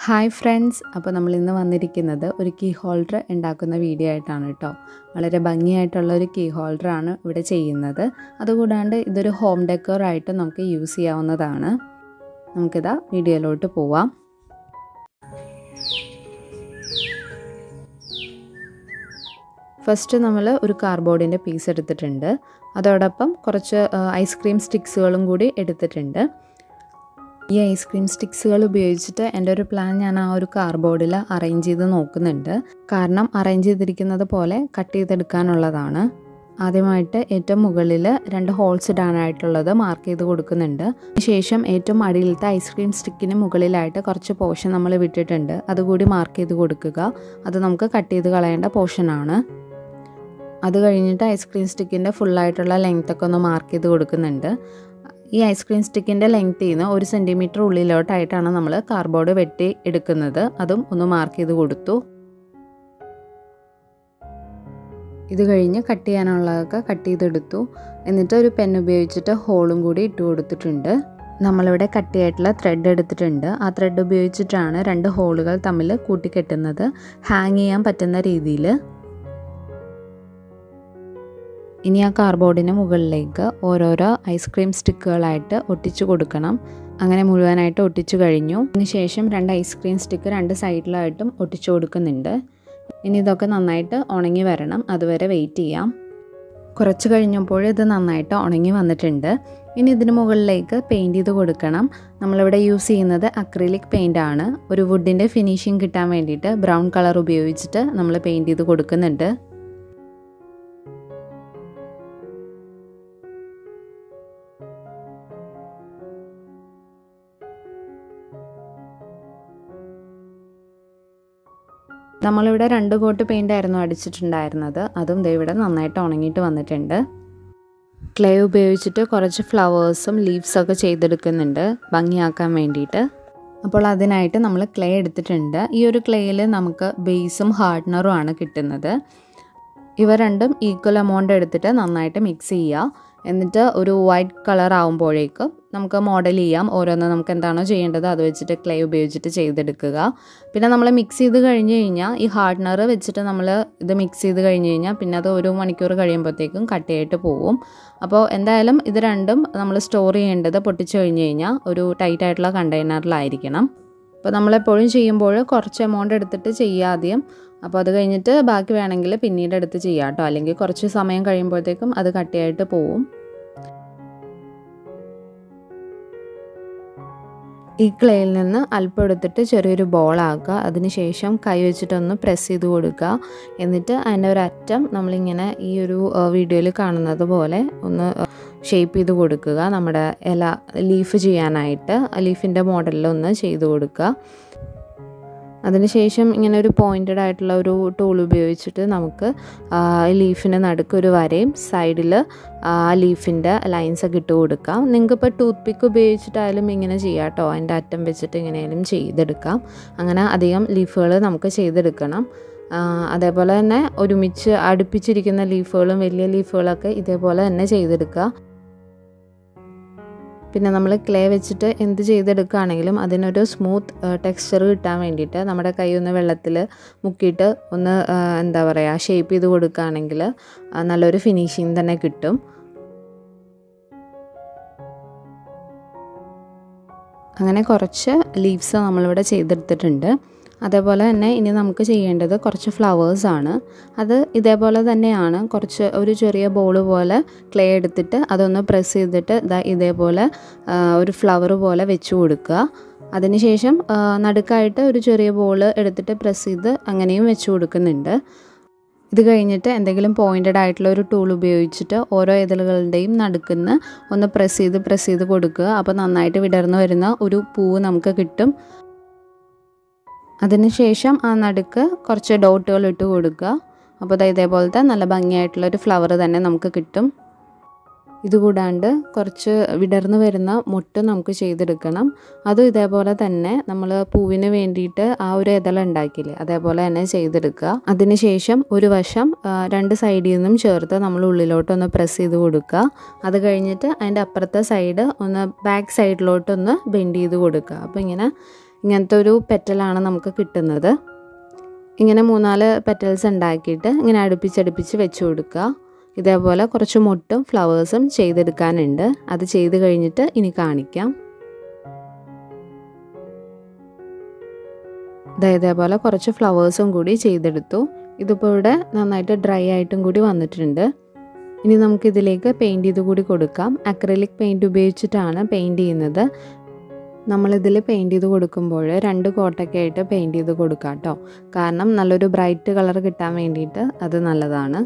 Hi friends, അപ്പോൾ നമ്മൾ ഇന്ന് വന്നിരിക്കുന്നത് ഒരു കീ ഹോൾഡർ ഉണ്ടാക്കുന്ന വീഡിയോ ആയിട്ടാണ് കേട്ടോ. വളരെ ഭംഗിയായിട്ടുള്ള ഒരു കീ ഹോൾഡറാണ് ഇവിടെ ചെയ്യുന്നത്. അതുകൂടാണ്ട് ഇതൊരു ഹോം ഡെക്കോർ ആയിട്ട് നമുക്ക് യൂസ് ചെയ്യാവുന്നതാണ്. നമുക്കിതാ വീഡിയോയിലോട്ട് പോവാം. ഫസ്റ്റ് നമ്മൾ ഒരു കാർഡ്ബോർഡിൻ്റെ പീസ് എടുത്തിട്ടുണ്ട്. അതോടൊപ്പം കുറച്ച് ഐസ്ക്രീം സ്റ്റിക്സുകളും കൂടി എടുത്തിട്ടുണ്ട്. ഈ ഐസ്ക്രീം സ്റ്റിക്സുകൾ ഉപയോഗിച്ചിട്ട് എൻ്റെ ഒരു പ്ലാൻ ഞാൻ ആ ഒരു കാർഡ്ബോർഡിൽ അറേഞ്ച് ചെയ്ത് നോക്കുന്നുണ്ട്. കാരണം അറേഞ്ച് ചെയ്തിരിക്കുന്നത് പോലെ കട്ട് ചെയ്തെടുക്കാനുള്ളതാണ്. ആദ്യമായിട്ട് ഏറ്റവും മുകളിൽ 2 ഹോൾസ് ഇടാനായിട്ടുള്ളത് മാർക്ക് ചെയ്ത് കൊടുക്കുന്നുണ്ട്. ശേഷം ഏറ്റവും അടിയിലത്തെ ഐസ്ക്രീം സ്റ്റിക്കിന് മുകളിലായിട്ട് കുറച്ച് പോർഷൻ നമ്മൾ വിട്ടിട്ടുണ്ട്. അതുകൂടി മാർക്ക് ചെയ്ത് കൊടുക്കുക. അത് നമുക്ക് കട്ട് ചെയ്ത് കളയേണ്ട പോർഷനാണ്. അത് കഴിഞ്ഞിട്ട് ഐസ്ക്രീം സ്റ്റിക്കിൻ്റെ ഫുള്ളായിട്ടുള്ള ലെങ്ത്തൊക്കെ ഒന്ന് മാർക്ക് ചെയ്ത് കൊടുക്കുന്നുണ്ട്. ഈ ഐസ്ക്രീം സ്റ്റിക്കിൻ്റെ ലെങ്ത്തിൽ നിന്ന് 1 സെൻറ്റിമീറ്റർ ഉള്ളിലോട്ടായിട്ടാണ് നമ്മൾ കാർഡ്ബോർഡ് വെട്ടി എടുക്കുന്നത്. അതും ഒന്ന് മാർക്ക് ചെയ്ത് കൊടുത്തു. ഇത് കഴിഞ്ഞ് കട്ട് ചെയ്യാനുള്ളതൊക്കെ കട്ട് ചെയ്തെടുത്തു. എന്നിട്ട് ഒരു പെൻ ഉപയോഗിച്ചിട്ട് ഹോളും കൂടി ഇട്ട് കൊടുത്തിട്ടുണ്ട്. നമ്മളിവിടെ കട്ട് ചെയ്തിട്ടുള്ള ത്രെഡ് എടുത്തിട്ടുണ്ട്. ആ ത്രെഡ് ഉപയോഗിച്ചിട്ടാണ് 2 ഹോളുകൾ തമ്മിൽ കൂട്ടിക്കെട്ടുന്നത്, ഹാങ് ചെയ്യാൻ പറ്റുന്ന രീതിയിൽ. ഇനി ആ കാർഡ്ബോർഡിന് മുകളിലേക്ക് ഓരോരോ ഐസ്ക്രീം സ്റ്റിക്കുകളായിട്ട് ഒട്ടിച്ചു കൊടുക്കണം. അങ്ങനെ മുഴുവനായിട്ട് ഒട്ടിച്ചു കഴിഞ്ഞു. അതിനുശേഷം 2 ഐസ്ക്രീം സ്റ്റിക്ക് 2 സൈഡിലായിട്ടും ഒട്ടിച്ചു കൊടുക്കുന്നുണ്ട്. ഇനി ഇതൊക്കെ നന്നായിട്ട് ഉണങ്ങി വരണം. അതുവരെ വെയിറ്റ് ചെയ്യാം. കുറച്ച് കഴിഞ്ഞപ്പോൾ ഇത് നന്നായിട്ട് ഉണങ്ങി വന്നിട്ടുണ്ട്. ഇനി ഇതിന് മുകളിലേക്ക് പെയിൻറ് ചെയ്ത് കൊടുക്കണം. നമ്മളിവിടെ യൂസ് ചെയ്യുന്നത് അക്രിലിക് പെയിൻ്റ് ആണ്. ഒരു വുഡിൻ്റെ ഫിനിഷിങ് കിട്ടാൻ വേണ്ടിയിട്ട് ബ്രൗൺ കളർ ഉപയോഗിച്ചിട്ട് നമ്മൾ പെയിൻറ് ചെയ്ത് കൊടുക്കുന്നുണ്ട്. നമ്മളിവിടെ 2 കോട്ട് പെയിൻ്റ് ആയിരുന്നു അടിച്ചിട്ടുണ്ടായിരുന്നത്. അതും ഇവിടെ നന്നായിട്ട് ഉണങ്ങിയിട്ട് വന്നിട്ടുണ്ട്. ക്ലേ ഉപയോഗിച്ചിട്ട് കുറച്ച് ഫ്ലവേഴ്സും ലീവ്സൊക്കെ ചെയ്തെടുക്കുന്നുണ്ട് ഭംഗിയാക്കാൻ വേണ്ടിയിട്ട്. അപ്പോൾ അതിനായിട്ട് നമ്മൾ ക്ലേ എടുത്തിട്ടുണ്ട്. ഈ ഒരു ക്ലേയിൽ നമുക്ക് ബേസും ഹാർഡ്നറും ആണ് കിട്ടുന്നത്. ഇവ രണ്ടും ഈക്വൽ എമൗണ്ട് എടുത്തിട്ട് നന്നായിട്ട് മിക്സ് ചെയ്യുക. എന്നിട്ട് ഒരു വൈറ്റ് കളർ ആകുമ്പോഴേക്കും നമുക്ക് മോഡൽ ചെയ്യാം. ഓരോന്ന് നമുക്ക് എന്താണോ ചെയ്യേണ്ടത് അത് വെച്ചിട്ട് ക്ലേ ഉപയോഗിച്ചിട്ട് ചെയ്തെടുക്കുക. പിന്നെ നമ്മൾ മിക്സ് ചെയ്ത് കഴിഞ്ഞ് കഴിഞ്ഞാൽ ഈ ഹാർഡ്നർ വെച്ചിട്ട് നമ്മൾ ഇത് മിക്സ് ചെയ്ത് കഴിഞ്ഞ് കഴിഞ്ഞാൽ പിന്നെ അത് 1 മണിക്കൂർ കഴിയുമ്പോഴത്തേക്കും കട്ടയായിട്ട് പോകും. അപ്പോൾ എന്തായാലും ഇത് രണ്ടും നമ്മൾ സ്റ്റോർ ചെയ്യേണ്ടത് പൊട്ടിച്ച് കഴിഞ്ഞ് കഴിഞ്ഞാൽ ഒരു ടൈറ്റ് ആയിട്ടുള്ള കണ്ടെയ്നറിലായിരിക്കണം. അപ്പോൾ നമ്മളെപ്പോഴും ചെയ്യുമ്പോൾ കുറച്ച് എമൗണ്ട് എടുത്തിട്ട് ചെയ്യുക ആദ്യം. അപ്പോൾ അത് കഴിഞ്ഞിട്ട് ബാക്കി വേണമെങ്കിൽ പിന്നീട് എടുത്ത് ചെയ്യാം കേട്ടോ. അല്ലെങ്കിൽ കുറച്ച് സമയം കഴിയുമ്പോഴത്തേക്കും അത് കട്ടിയായിട്ട് പോവും. ഈ ക്ലേയിൽ നിന്ന് അല്പം എടുത്തിട്ട് ചെറിയൊരു ബോളാക്കുക. അതിനുശേഷം കൈ വെച്ചിട്ടൊന്ന് പ്രസ് ചെയ്ത് കൊടുക്കുക. എന്നിട്ട് അതിൻ്റെ ഒരു അറ്റം നമ്മളിങ്ങനെ ഈ ഒരു വീഡിയോയിൽ കാണുന്നത് പോലെ ഒന്ന് ഷേപ്പ് ചെയ്ത് കൊടുക്കുക. നമ്മുടെ ലീഫ് ചെയ്യാനായിട്ട് ലീഫിൻ്റെ മോഡലിലൊന്ന് ചെയ്ത് കൊടുക്കുക. അതിനുശേഷം ഇങ്ങനെ ഒരു പോയിൻറ്റഡ് ആയിട്ടുള്ള ഒരു ടൂൾ ഉപയോഗിച്ചിട്ട് നമുക്ക് ലീഫിന് നടുക്കൊരു വരയും സൈഡിൽ ലീഫിൻ്റെ ലൈൻസൊക്കെ ഇട്ട് കൊടുക്കാം. നിങ്ങൾക്കിപ്പോൾ ടൂത്ത് പിക്ക് ഉപയോഗിച്ചിട്ടായാലും ഇങ്ങനെ ചെയ്യാം കേട്ടോ. അതിൻ്റെ അറ്റം വെച്ചിട്ട് ഇങ്ങനെയായാലും ചെയ്തെടുക്കാം. അങ്ങനെ അധികം ലീഫുകൾ നമുക്ക് ചെയ്തെടുക്കണം. അതേപോലെ തന്നെ ഒരുമിച്ച് അടുപ്പിച്ചിരിക്കുന്ന ലീഫുകളും വലിയ ലീഫുകളൊക്കെ ഇതേപോലെ തന്നെ ചെയ്തെടുക്കുക. പിന്നെ നമ്മൾ ക്ലേ വെച്ചിട്ട് എന്ത് ചെയ്തെടുക്കുകയാണെങ്കിലും അതിനൊരു സ്മൂത്ത് ടെക്സ്ചർ കിട്ടാൻ വേണ്ടിയിട്ട് നമ്മുടെ കൈ ഒന്ന് വെള്ളത്തിൽ മുക്കിയിട്ട് ഒന്ന് എന്താ പറയുക ഷേപ്പ് ചെയ്ത് കൊടുക്കുകയാണെങ്കിൽ നല്ലൊരു ഫിനിഷിങ് തന്നെ കിട്ടും. അങ്ങനെ കുറച്ച് ലീവ്സ് നമ്മളിവിടെ ചെയ്തെടുത്തിട്ടുണ്ട്. അതേപോലെ തന്നെ ഇനി നമുക്ക് ചെയ്യേണ്ടത് കുറച്ച് ഫ്ലവേഴ്സാണ്. അത് ഇതേപോലെ തന്നെയാണ്. ഒരു ചെറിയ ബോൾ പോലെ ക്ലേ എടുത്തിട്ട് അതൊന്ന് പ്രസ് ചെയ്തിട്ട് ഇതേപോലെ ഒരു ഫ്ലവർ പോലെ വെച്ച് കൊടുക്കുക. അതിനുശേഷം നടുക്കായിട്ട് ഒരു ചെറിയ ബോൾ എടുത്തിട്ട് പ്രസ് ചെയ്ത് അങ്ങനെയും വെച്ച് കൊടുക്കുന്നുണ്ട്. ഇത് കഴിഞ്ഞിട്ട് എന്തെങ്കിലും പോയിൻറ്റഡ് ആയിട്ടുള്ള ഒരു ടൂൾ ഉപയോഗിച്ചിട്ട് ഓരോ ഇതളുകളുടെയും നടുക്കുന്ന് ഒന്ന് പ്രസ് ചെയ്ത് കൊടുക്കുക. അപ്പോൾ നന്നായിട്ട് വിടർന്നു വരുന്ന ഒരു പൂവ് നമുക്ക് കിട്ടും. അതിനുശേഷം ആ നടുക്ക് കുറച്ച് ഡോട്ടുകൾ ഇട്ട് കൊടുക്കുക. അപ്പോൾ ഇതേപോലത്തെ നല്ല ഭംഗിയായിട്ടുള്ളൊരു ഫ്ലവർ തന്നെ നമുക്ക് കിട്ടും. ഇതുകൂടാണ്ട് കുറച്ച് വിടർന്നു വരുന്ന മുട്ട് നമുക്ക് ചെയ്തെടുക്കണം. അതും ഇതേപോലെ തന്നെ നമ്മൾ പൂവിന് വേണ്ടിയിട്ട് ആ ഒരു ഇതള ഉണ്ടാക്കിയില്ലേ അതേപോലെ തന്നെ ചെയ്തെടുക്കുക. അതിനുശേഷം ഒരു വശം 2 സൈഡിൽ നിന്നും ചേർത്ത് നമ്മൾ ഉള്ളിലോട്ടൊന്ന് പ്രസ് ചെയ്ത് കൊടുക്കുക. അത് കഴിഞ്ഞിട്ട് അതിൻ്റെ അപ്പുറത്തെ സൈഡ് ഒന്ന് ബാക്ക് സൈഡിലോട്ടൊന്ന് ബെൻഡ് ചെയ്ത് കൊടുക്കുക. അപ്പോൾ ഇങ്ങനെ ഇങ്ങനത്തെ ഒരു പെറ്റലാണ് നമുക്ക് കിട്ടുന്നത്. ഇങ്ങനെ 3-4 പെറ്റൽസ് ഉണ്ടാക്കിയിട്ട് ഇങ്ങനെ അടുപ്പിച്ചടുപ്പിച്ച് വെച്ച് കൊടുക്കുക. ഇതേപോലെ കുറച്ച് മുട്ടും ഫ്ലവേഴ്സും ചെയ്തെടുക്കാനുണ്ട്. അത് ചെയ്ത് കഴിഞ്ഞിട്ട് ഇനി കാണിക്കാം. ഇതേപോലെ കുറച്ച് ഫ്ലവേഴ്സും കൂടി ചെയ്തെടുത്തു. ഇതിപ്പോൾ ഇവിടെ നന്നായിട്ട് ഡ്രൈ ആയിട്ടും കൂടി വന്നിട്ടുണ്ട്. ഇനി നമുക്കിതിലേക്ക് പെയിൻറ് ചെയ്ത് കൂടി കൊടുക്കാം. അക്രിലിക് പെയിൻറ് ഉപയോഗിച്ചിട്ടാണ് പെയിൻറ് ചെയ്യുന്നത്. നമ്മളിതിൽ പെയിൻറ് ചെയ്ത് കൊടുക്കുമ്പോൾ 2 കോട്ടൊക്കെ ആയിട്ട് പെയിൻറ് ചെയ്ത് കൊടുക്കാം കേട്ടോ. കാരണം നല്ലൊരു ബ്രൈറ്റ് കളർ കിട്ടാൻ വേണ്ടിയിട്ട് അത് നല്ലതാണ്.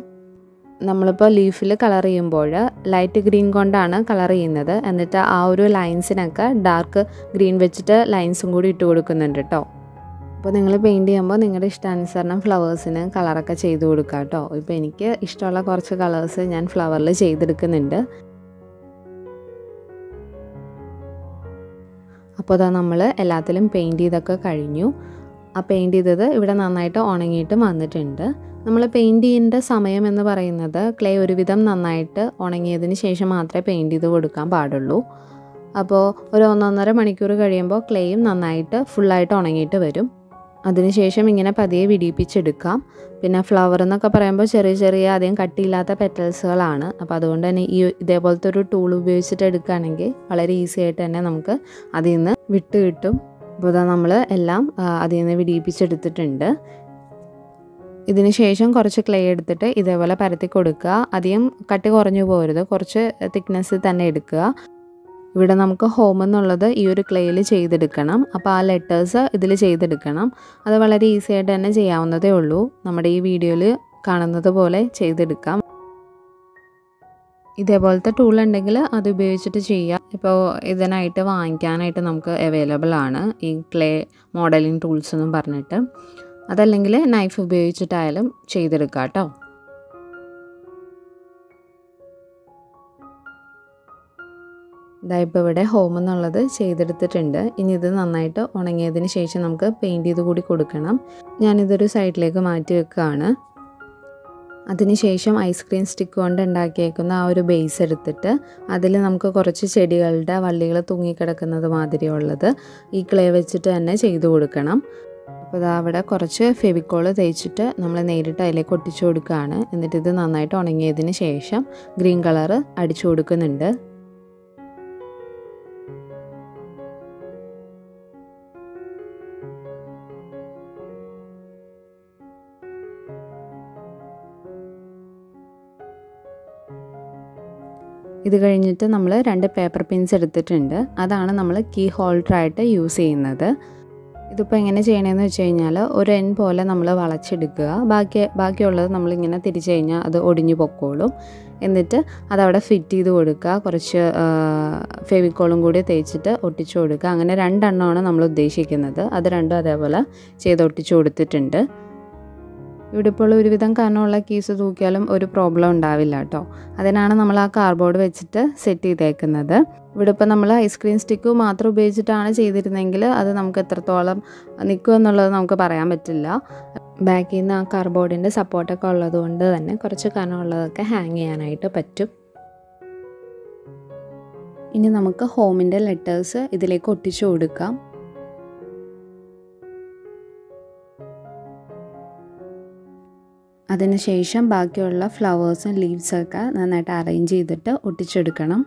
നമ്മളിപ്പോൾ ലീഫിൽ കളർ ചെയ്യുമ്പോൾ ലൈറ്റ് ഗ്രീൻ കൊണ്ടാണ് കളർ ചെയ്യുന്നത്. എന്നിട്ട് ആ ഒരു ലൈൻസിനൊക്കെ ഡാർക്ക് ഗ്രീൻ വെച്ചിട്ട് ലൈൻസും കൂടി ഇട്ട് കൊടുക്കുന്നുണ്ട് കേട്ടോ. അപ്പോൾ നിങ്ങൾ പെയിൻറ് ചെയ്യുമ്പോൾ നിങ്ങളുടെ ഇഷ്ടാനുസരണം ഫ്ലവേഴ്സിന് കളറൊക്കെ ചെയ്ത് കൊടുക്കുക കേട്ടോ. ഇപ്പോൾ എനിക്ക് ഇഷ്ടമുള്ള കുറച്ച് കളേഴ്സ് ഞാൻ ഫ്ലവറിൽ ചെയ്തെടുക്കുന്നുണ്ട്. അപ്പോൾ അതാ നമ്മൾ എല്ലാത്തിലും പെയിൻറ് ചെയ്തൊക്കെ കഴിഞ്ഞു. ആ പെയിൻറ് ചെയ്തത് ഇവിടെ നന്നായിട്ട് ഉണങ്ങിയിട്ട് വന്നിട്ടുണ്ട്. നമ്മൾ പെയിൻറ് ചെയ്യേണ്ട സമയം എന്ന് പറയുന്നത് ക്ലേ ഒരുവിധം നന്നായിട്ട് ഉണങ്ങിയതിന് ശേഷം മാത്രമേ പെയിൻറ് ചെയ്ത് കൊടുക്കാൻ പാടുള്ളൂ. അപ്പോൾ ഒരു 1-1.5 മണിക്കൂർ കഴിയുമ്പോൾ ക്ലേയും നന്നായിട്ട് ഫുള്ളായിട്ട് ഉണങ്ങിയിട്ട് വരും. അതിനുശേഷം ഇങ്ങനെ പതിയെ വിടിയിപ്പിച്ചെടുക്കാം. പിന്നെ ഫ്ലവർ എന്നൊക്കെ പറയുമ്പോൾ ചെറിയ അധികം കട്ടിയില്ലാത്ത പെറ്റൽസുകളാണ്. അപ്പോൾ അതുകൊണ്ട് തന്നെ ഇതേപോലത്തെ ഒരു ടൂൾ ഉപയോഗിച്ചിട്ട് എടുക്കുകയാണെങ്കിൽ വളരെ ഈസി ആയിട്ട് തന്നെ നമുക്ക് അതിൽ നിന്ന് വിട്ട് കിട്ടും. അപ്പോൾ ഇതാ നമ്മൾ എല്ലാം അതിൽ നിന്ന് വിടിയിപ്പിച്ചെടുത്തിട്ടുണ്ട്. ഇതിന് ശേഷം കുറച്ച് ക്ലേ എടുത്തിട്ട് ഇതേപോലെ പരത്തി കൊടുക്കുക. അധികം കട്ടി കുറഞ്ഞു പോകരുത്, കുറച്ച് തിക്നെസ്സിൽ തന്നെ എടുക്കുക. ഇവിടെ നമുക്ക് ഹോം എന്നുള്ളത് ഈ ഒരു ക്ലേയിൽ ചെയ്തെടുക്കണം. അപ്പോൾ ആ ലെറ്റേഴ്സ് ഇതിൽ ചെയ്തെടുക്കണം. അത് വളരെ ഈസി ആയിട്ട് തന്നെ ചെയ്യാവുന്നതേ ഉള്ളൂ. നമ്മുടെ ഈ വീഡിയോയിൽ കാണുന്നത് പോലെ ചെയ്തെടുക്കാം. ഇതേപോലത്തെ ടൂൾ ഉണ്ടെങ്കിൽ അത് ഉപയോഗിച്ചിട്ട് ചെയ്യാം. ഇപ്പോൾ ഇതിനായിട്ട് വാങ്ങിക്കാനായിട്ട് നമുക്ക് അവൈലബിൾ ആണ് ഈ ക്ലേ മോഡലിംഗ് ടൂൾസ് എന്നും പറഞ്ഞിട്ട്. അതല്ലെങ്കിൽ നൈഫ് ഉപയോഗിച്ചിട്ടായാലും ചെയ്തെടുക്കാം കേട്ടോ. ഇപ്പോൾ ഇവിടെ ഹോം എന്നുള്ളത് ചെയ്തെടുത്തിട്ടുണ്ട്. ഇനി ഇത് നന്നായിട്ട് ഉണങ്ങിയതിന് ശേഷം നമുക്ക് പെയിൻറ് ചെയ്ത് കൂടി കൊടുക്കണം. ഞാനിതൊരു സൈഡിലേക്ക് മാറ്റി വെക്കുകയാണ്. അതിനുശേഷം ഐസ്ക്രീം സ്റ്റിക്ക് കൊണ്ട് ഉണ്ടാക്കിയേക്കുന്ന ആ ഒരു ബേസ് എടുത്തിട്ട് അതിൽ നമുക്ക് കുറച്ച് ചെടികളുടെ വള്ളികൾ തൂങ്ങിക്കിടക്കുന്നത് മാതിരിയുള്ളത് ഈ ക്ലേ വെച്ചിട്ട് തന്നെ ചെയ്ത് കൊടുക്കണം. അപ്പോൾ ഇതാ അവിടെ കുറച്ച് ഫെവിക്കോൾ തേച്ചിട്ട് നമ്മൾ നേരിട്ട് അതിലേക്ക് ഒട്ടിച്ചു കൊടുക്കുകയാണ്. എന്നിട്ട് ഇത് നന്നായിട്ട് ഉണങ്ങിയതിന് ശേഷം ഗ്രീൻ കളർ അടിച്ചു കൊടുക്കുന്നുണ്ട്. ഇത് കഴിഞ്ഞിട്ട് നമ്മൾ 2 പേപ്പർ പിൻസ് എടുത്തിട്ടുണ്ട്. അതാണ് നമ്മൾ കീ ഹോൾഡറായിട്ട് യൂസ് ചെയ്യുന്നത്. ഇതിപ്പോൾ എങ്ങനെ ചെയ്യണമെന്ന് വെച്ച് കഴിഞ്ഞാൽ ഒരു എൻ പോലെ നമ്മൾ വളച്ചെടുക്കുക. ബാക്കിയുള്ളത് നമ്മളിങ്ങനെ തിരിച്ചു കഴിഞ്ഞാൽ അത് ഒടിഞ്ഞു പൊക്കോളും. എന്നിട്ട് അതവിടെ ഫിറ്റ് ചെയ്ത് കൊടുക്കുക. കുറച്ച് ഫെവിക്കോളും കൂടി തേച്ചിട്ട് ഒട്ടിച്ചു കൊടുക്കുക. അങ്ങനെ 2 എണ്ണമാണ് നമ്മൾ ഉദ്ദേശിക്കുന്നത്. അത് രണ്ടും അതേപോലെ ചെയ്ത് ഒട്ടിച്ചു കൊടുത്തിട്ടുണ്ട്. ഇവിടെ ഇപ്പോൾ ഒരുവിധം കനമുള്ള കീസ് തൂക്കിയാലും ഒരു പ്രോബ്ലം ഉണ്ടാവില്ല കേട്ടോ. അതിനാണ് നമ്മൾ ആ കാർഡ്ബോർഡ് വെച്ചിട്ട് സെറ്റ് ചെയ്തേക്കുന്നത്. ഇവിടെ ഇപ്പോൾ നമ്മൾ ഐസ്ക്രീം സ്റ്റിക്ക് മാത്രം ഉപയോഗിച്ചിട്ടാണ് ചെയ്തിരുന്നെങ്കിൽ അത് നമുക്ക് എത്രത്തോളം നിൽക്കും എന്നുള്ളത് നമുക്ക് പറയാൻ പറ്റില്ല. ബാക്കിൽ നിന്ന് ആ കാർഡ്ബോർഡിൻ്റെ സപ്പോർട്ടൊക്കെ ഉള്ളത് കൊണ്ട് തന്നെ കുറച്ച് കനമുള്ളതൊക്കെ ഹാങ് ചെയ്യാനായിട്ട് പറ്റും. ഇനി നമുക്ക് ഹോമിൻ്റെ ലെറ്റേഴ്സ് ഇതിലേക്ക് ഒട്ടിച്ചു കൊടുക്കാം. അതിനുശേഷം ബാക്കിയുള്ള ഫ്ലവേഴ്സും ലീവ്സൊക്കെ നന്നായിട്ട് അറേഞ്ച് ചെയ്തിട്ട് ഒട്ടിച്ചെടുക്കണം.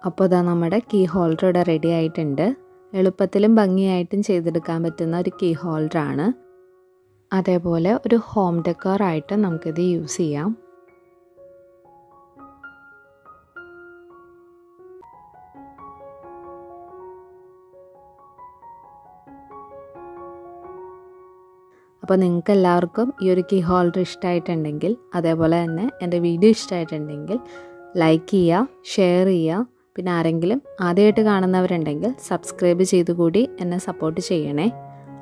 അപ്പോൾ ഇതാ നമ്മുടെ കീ ഹോൾഡർ ഇവിടെ റെഡി ആയിട്ടുണ്ട്. എളുപ്പത്തിലും ഭംഗിയായിട്ടും ചെയ്തെടുക്കാൻ പറ്റുന്ന ഒരു കീ ഹോൾഡറാണ്. അതേപോലെ ഒരു ഹോം ഡെക്കോറായിട്ട് നമുക്കിത് യൂസ് ചെയ്യാം. അപ്പോൾ നിങ്ങൾക്ക് എല്ലാവർക്കും ഈ ഒരു കീ ഹോൾഡർ ഇഷ്ടമായിട്ടുണ്ടെങ്കിൽ, അതേപോലെ തന്നെ എൻ്റെ വീഡിയോ ഇഷ്ടമായിട്ടുണ്ടെങ്കിൽ ലൈക്ക് ചെയ്യുക, ഷെയർ ചെയ്യുക. പിന്നെ ആരെങ്കിലും ആദ്യമായിട്ട് കാണുന്നവരുണ്ടെങ്കിൽ സബ്സ്ക്രൈബ് ചെയ്ത് കൂടി എന്നെ സപ്പോർട്ട് ചെയ്യണേ.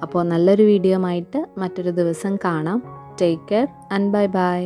അപ്പോൾ നല്ലൊരു വീഡിയോ ആയിട്ട് മറ്റൊരു ദിവസം കാണാം. Take care and bye bye.